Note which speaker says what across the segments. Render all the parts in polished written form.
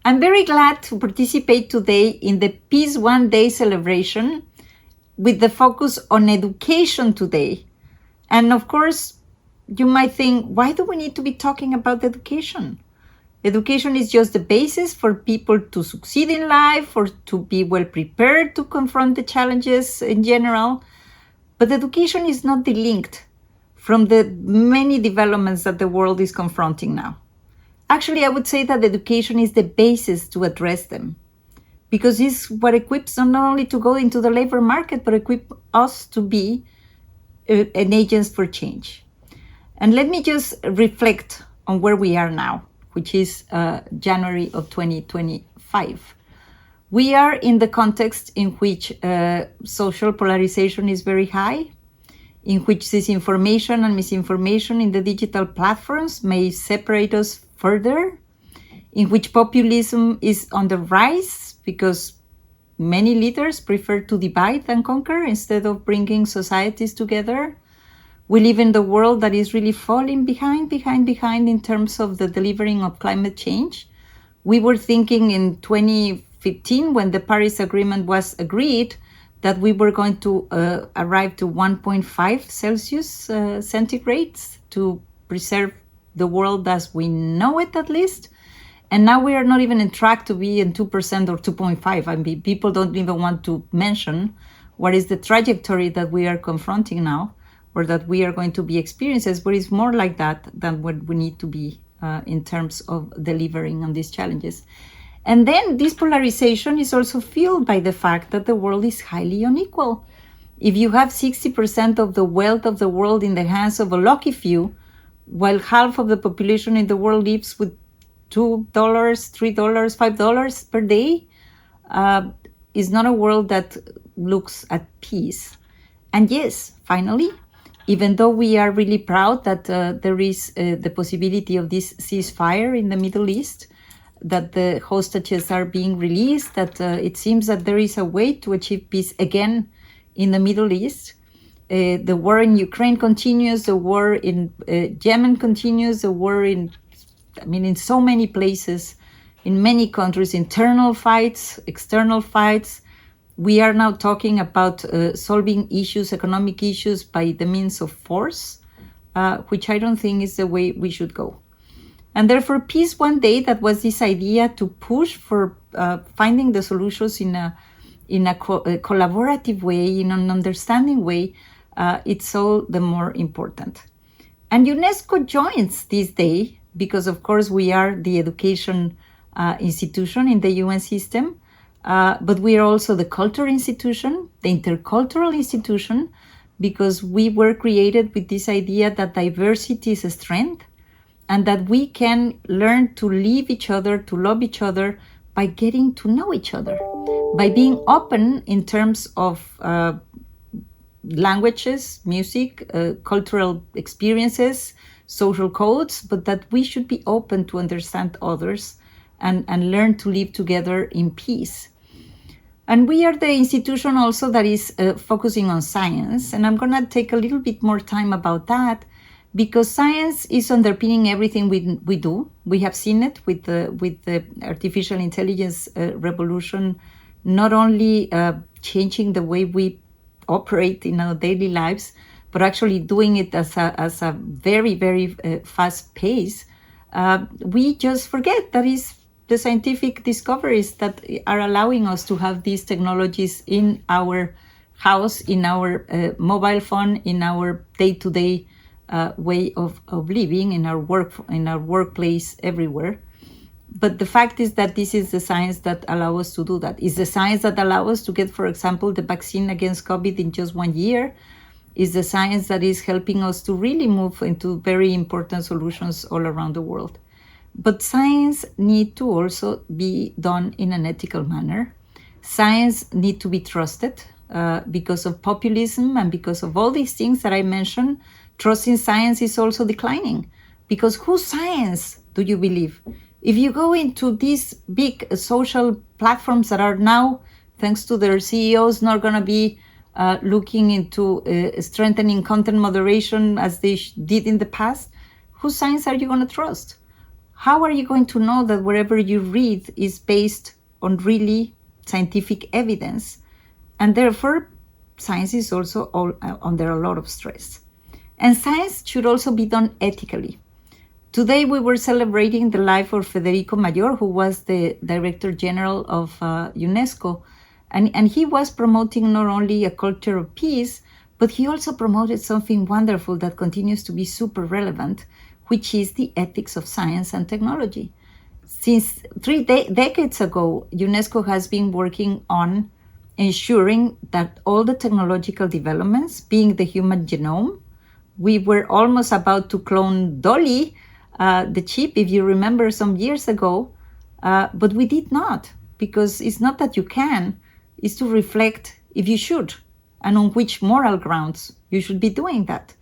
Speaker 1: I'm very glad to participate today in the Peace One Day celebration with the focus on education today. And of course, you might think, why do we need to be talking about education? Education is just the basis for people to succeed in life or to be well prepared to confront the challenges in general. But education is not delinked from the many developments that the world is confronting now. Actually, I would say that education is the basis to address them, because it's what equips us not only to go into the labor market, but equip us to be an agents for change. And let me just reflect on where we are now, which is January of 2025. We are in the context in which social polarization is very high, in which disinformation and misinformation in the digital platforms may separate us further, in which populism is on the rise because many leaders prefer to divide and conquer instead of bringing societies together. We live in the world that is really falling behind in terms of the delivering of climate change. We were thinking in 2015, when the Paris Agreement was agreed, that we were going to arrive to 1.5 Celsius centigrades to preserve the world as we know it, at least. And now we are not even on track to be in 2% or 2.5. I mean, people don't even want to mention what is the trajectory that we are confronting now, or that we are going to be experiencing, but it's more like that than what we need to be in terms of delivering on these challenges. And then this polarization is also fueled by the fact that the world is highly unequal. If you have 60% of the wealth of the world in the hands of a lucky few, while half of the population in the world lives with $2, $3, $5 per day, is not a world that looks at peace. And yes, finally, even though we are really proud that there is the possibility of this ceasefire in the Middle East, that the hostages are being released, that it seems that there is a way to achieve peace again in the Middle East. The war in Ukraine continues, the war in Yemen continues, the war in so many places, in many countries, internal fights, external fights. We are now talking about solving issues, economic issues, by the means of force, which I don't think is the way we should go. And therefore, Peace One Day, that was this idea to push for finding the solutions in a collaborative way, in an understanding way, it's all the more important. And UNESCO joins this day because, of course, we are the education institution in the UN system, but we are also the culture institution, the intercultural institution, because we were created with this idea that diversity is a strength, and that we can learn to live each other, to love each other by getting to know each other, by being open in terms of languages, music, cultural experiences, social codes, but that we should be open to understand others and learn to live together in peace. And we are the institution also that is focusing on science. And I'm going to take a little bit more time about that, because science is underpinning everything we do. We have seen it with the artificial intelligence revolution, not only changing the way we operate in our daily lives, but actually doing it as a very, very fast pace. We just forget that is the scientific discoveries that are allowing us to have these technologies in our house, in our mobile phone, in our day-to-day way of living, in our workplace, everywhere. But the fact is that this is the science that allows us to do that. It's the science that allows us to get, for example, the vaccine against COVID in just 1 year. It's the science that is helping us to really move into very important solutions all around the world. But science needs to also be done in an ethical manner. Science needs to be trusted because of populism and because of all these things that I mentioned. Trust in science is also declining, because whose science do you believe? If you go into these big social platforms that are now, thanks to their CEOs, not going to be looking into strengthening content moderation as they did in the past, whose science are you going to trust? how are you going to know that whatever you read is based on really scientific evidence? And therefore, science is also under a lot of stress. And science should also be done ethically. Today, we were celebrating the life of Federico Mayor, who was the Director General of UNESCO. And he was promoting not only a culture of peace, but he also promoted something wonderful that continues to be super relevant, which is the ethics of science and technology. Since 3 decades ago, UNESCO has been working on ensuring that all the technological developments, being the human genome, we were almost about to clone Dolly, the chip, if you remember, some years ago, but we did not, because it's not that you can, it's to reflect if you should, and on which moral grounds you should be doing that.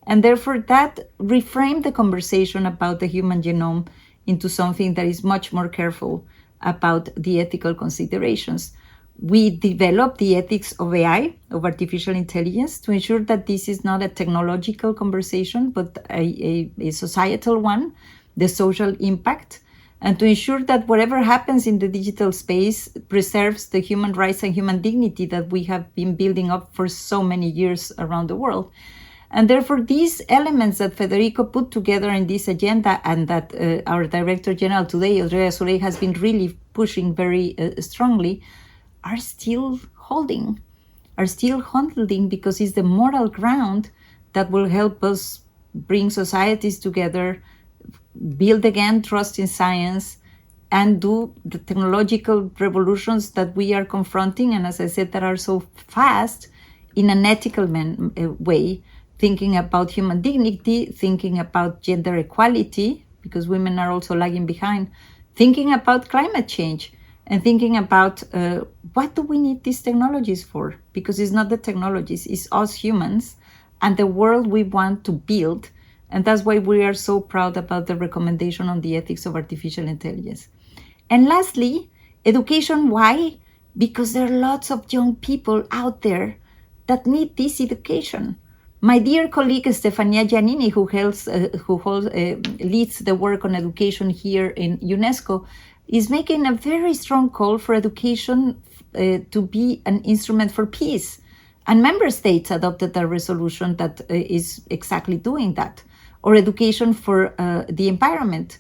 Speaker 1: And therefore, that reframed the conversation about the human genome into something that is much more careful about the ethical considerations. We developed the ethics of AI, of artificial intelligence, to ensure that this is not a technological conversation, but a societal one, the social impact, and to ensure that whatever happens in the digital space preserves the human rights and human dignity that we have been building up for so many years around the world. And therefore, these elements that Federico put together in this agenda and that our Director General today, Andrea Soleil, has been really pushing very strongly, are still holding, because it's the moral ground that will help us bring societies together, build again trust in science, and do the technological revolutions that we are confronting, and as I said, that are so fast, in an ethical way, thinking about human dignity, thinking about gender equality, because women are also lagging behind, thinking about climate change, and thinking about what do we need these technologies for? Because it's not the technologies, it's us humans and the world we want to build. And that's why we are so proud about the recommendation on the ethics of artificial intelligence. And lastly, education. Why? Because there are lots of young people out there that need this education. My dear colleague Stefania Giannini, who leads the work on education here in UNESCO, is making a very strong call for education to be an instrument for peace. And member states adopted a resolution that is exactly doing that. Or education for the environment.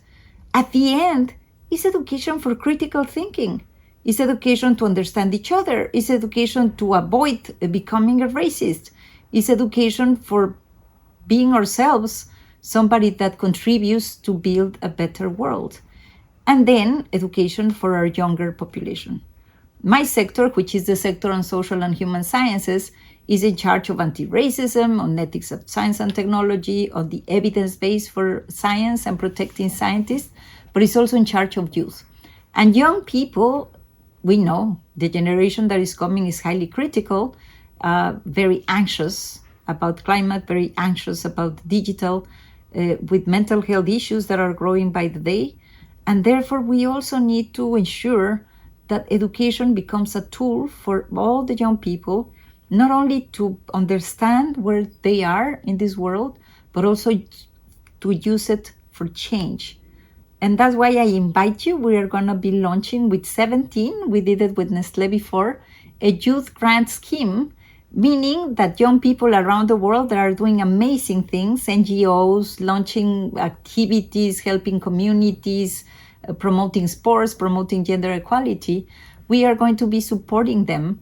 Speaker 1: At the end, it's education for critical thinking. It's education to understand each other. It's education to avoid becoming a racist. It's education for being ourselves, somebody that contributes to build a better world. And then education for our younger population. My sector, which is the sector on social and human sciences, is in charge of anti-racism, on ethics of science and technology, on the evidence base for science and protecting scientists, but it's also in charge of youth. And young people, we know the generation that is coming is highly critical, very anxious about climate, very anxious about digital, with mental health issues that are growing by the day. And therefore, we also need to ensure that education becomes a tool for all the young people, not only to understand where they are in this world, but also to use it for change. And that's why I invite you. We are going to be launching with 17, we did it with Nestle before, a youth grant scheme, meaning that young people around the world that are doing amazing things, NGOs, launching activities, helping communities, promoting sports, promoting gender equality, we are going to be supporting them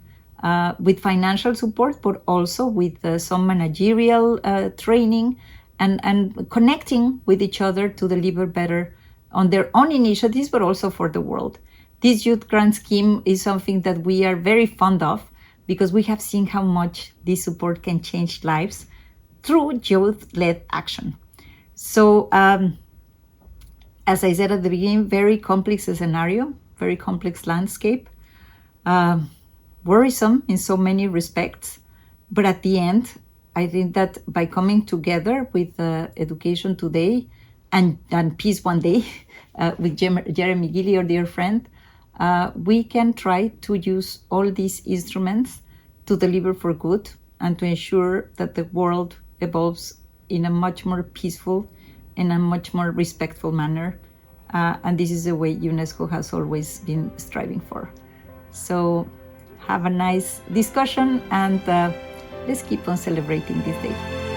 Speaker 1: with financial support, but also with some managerial training and connecting with each other to deliver better on their own initiatives, but also for the world. This youth grant scheme is something that we are very fond of because we have seen how much this support can change lives through youth-led action. So, as I said at the beginning, very complex scenario, very complex landscape, worrisome in so many respects. But at the end, I think that by coming together with Education Today and Peace One Day with Jeremy Gilly, our dear friend, we can try to use all these instruments to deliver for good and to ensure that the world evolves in a much more peaceful and a much more respectful manner And this is the way UNESCO has always been striving for. So have a nice discussion, and let's keep on celebrating this day.